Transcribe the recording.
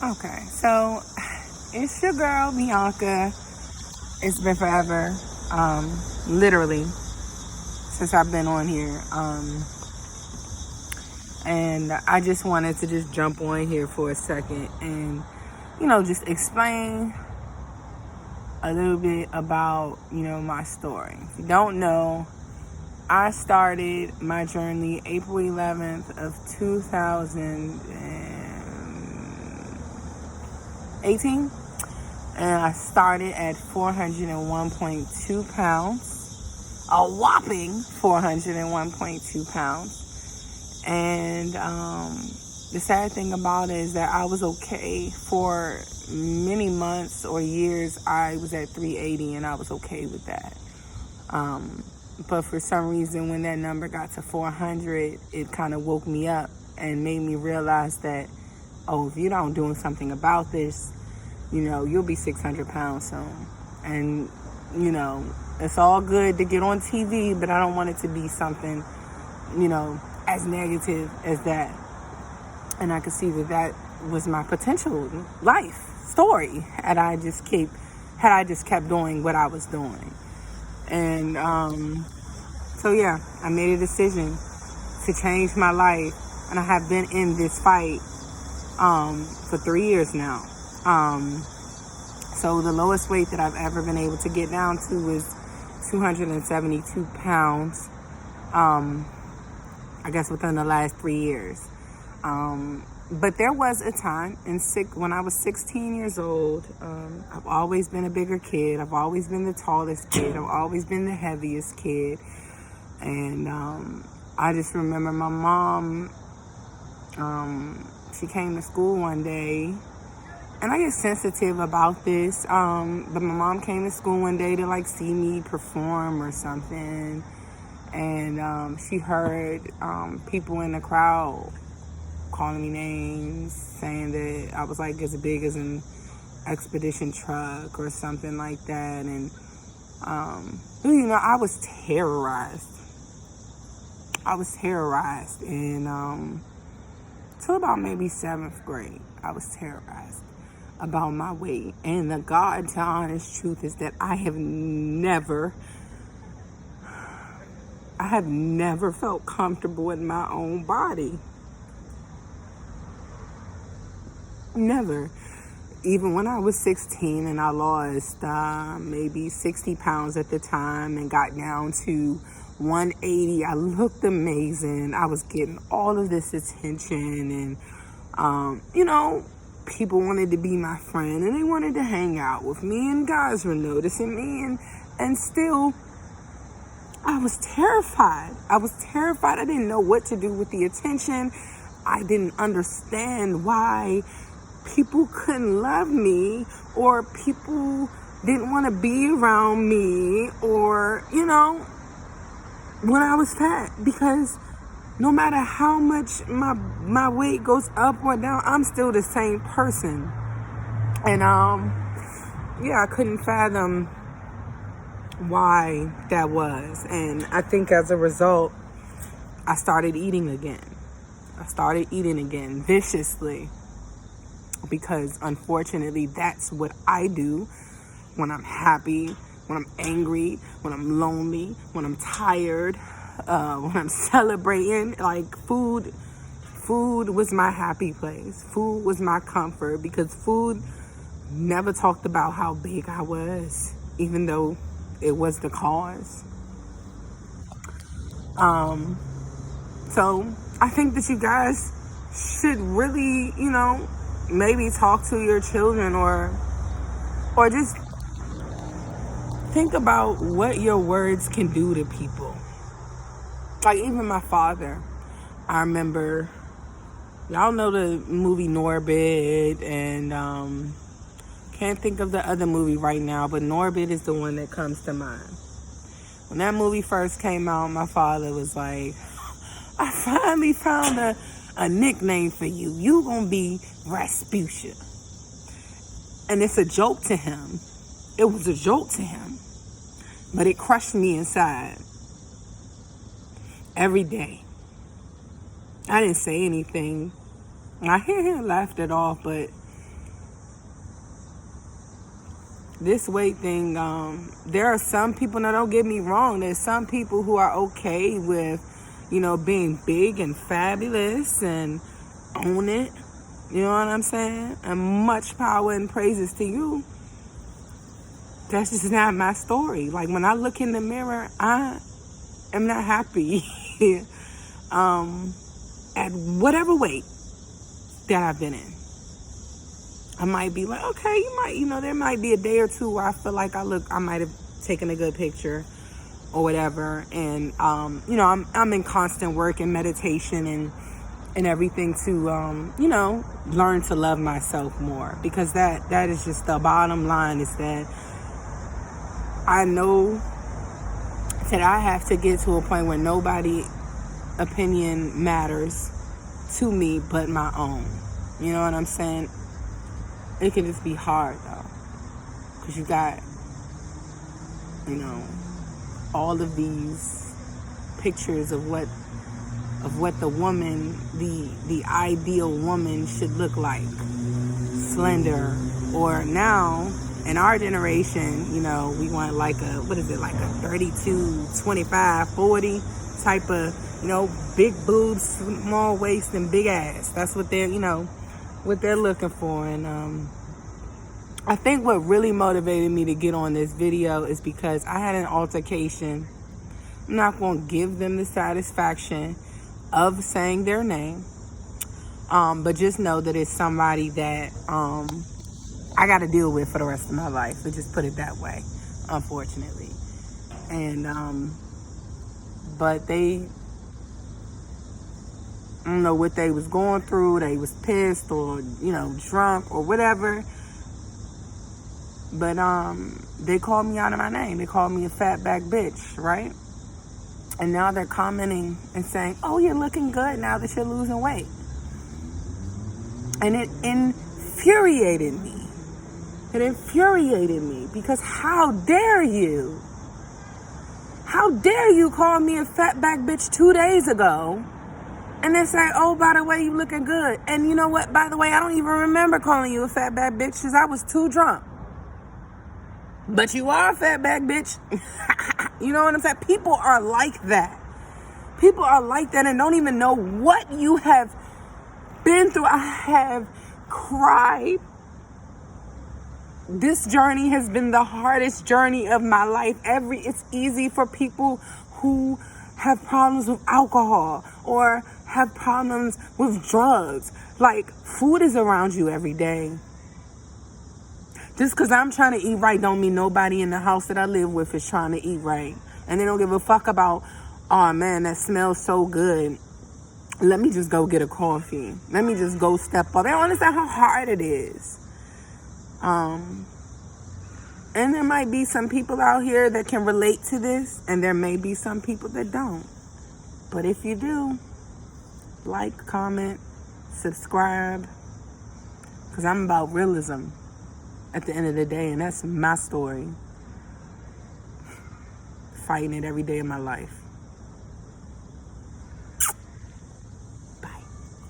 Okay, so it's your girl Bianca. It's been forever, literally, since I've been on here. And I just wanted to just jump on here for a second and, just explain a little bit about, my story. If you don't know, I started my journey April 11th of 2018. And I started at 401.2 pounds, a whopping 401.2 pounds. And the sad thing about it is that I was okay for many months or years. I was at 380 and I was okay with that. But for some reason, when that number got to 400, it kind of woke me up and made me realize that, if you're not doing something about this, you'll be 600 pounds soon. And, it's all good to get on TV, but I don't want it to be something, as negative as that. And I could see that was my potential life story had I just kept doing what I was doing. And so yeah, I made a decision to change my life, and I have been in this fight for 3 years now. So the lowest weight that I've ever been able to get down to is 272 pounds. I guess within the last 3 years. But there was a time when I was 16 years old. I've always been a bigger kid. I've always been the tallest kid. I've always been the heaviest kid. And I just remember my mom, she came to school one day. And I get sensitive about this. But my mom came to school one day to see me perform or something. And she heard people in the crowd calling me names, saying that I was as big as an expedition truck or something like that. And, I was terrorized. And till about maybe 7th grade, I was terrorized about my weight. And the God to honest truth is that I have never felt comfortable in my own body. Never. Even when I was 16 and I lost maybe 60 pounds at the time and got down to 180, I looked amazing. I was getting all of this attention, and, people wanted to be my friend and they wanted to hang out with me, and guys were noticing me, and still, I was terrified. I didn't know what to do with the attention. I didn't understand why people couldn't love me, or people didn't want to be around me, or, when I was fat. Because no matter how much my weight goes up or down, I'm still the same person. And, I couldn't fathom why that was. And I think as a result, I started eating again viciously, because unfortunately that's what I do when I'm happy, when I'm angry, when I'm lonely, when I'm tired, when I'm celebrating. Food was my happy place. Food was my comfort, because food never talked about how big I was, even though it was the cause. So I think that you guys should really, maybe talk to your children, or just think about what your words can do to people. Even my father, I remember, y'all know the movie Norbit, and can't think of the other movie right now, but Norbit is the one that comes to mind. When that movie first came out, my father was like, I finally found a nickname for you. You gonna be Rasputia. And it's a joke to him. It was a joke to him. But it crushed me inside. Every day. I didn't say anything. I hear him laughed it off, but this weight thing, there are some people, now don't get me wrong, there's some people who are okay with, being big and fabulous and own it. You know what I'm saying? And much power and praises to you. That's just not my story. Like, when I look in the mirror, I am not happy at whatever weight that I've been in. I might be like, okay, there might be a day or two where I feel like I might have taken a good picture or whatever. And, I'm in constant work and meditation and everything to, learn to love myself more. Because that is just the bottom line, is that I know that I have to get to a point where nobody's opinion matters to me but my own. You know what I'm saying? It can just be hard, though, because you got, all of these pictures of what the woman, the ideal woman should look like. Slender, or now in our generation, we want like a 32, 25, 40 type of, big boobs, small waist, and big ass. That's what they're, what they're looking for. And I think what really motivated me to get on this video is because I had an altercation. I'm not going to give them the satisfaction of saying their name, but just know that it's somebody that I got to deal with for the rest of my life. So just put it that way, unfortunately. And but they, I don't know what they was going through. They was pissed or, drunk or whatever. But they called me out of my name. They called me a fat back bitch, right? And now they're commenting and saying, oh, you're looking good now that you're losing weight. And it infuriated me. It infuriated me because how dare you? How dare you call me a fat back bitch 2 days ago and then say, oh, by the way, you looking good. And you know what? By the way, I don't even remember calling you a fat back bitch because I was too drunk. But you are a fat back bitch. You know what I'm saying? People are like that. People are like that and don't even know what you have been through. I have cried. This journey has been the hardest journey of my life. It's easy for people who have problems with alcohol or have problems with drugs. Like, food is around you every day. Just because I'm trying to eat right don't mean nobody in the house that I live with is trying to eat right. And they don't give a fuck about, oh man, that smells so good. Let me just go get a coffee. Let me just go step up. They don't understand how hard it is. And there might be some people out here that can relate to this, and there may be some people that don't. But if you do, like, comment, subscribe, because I'm about realism at the end of the day, and that's my story. Fighting it every day of my life.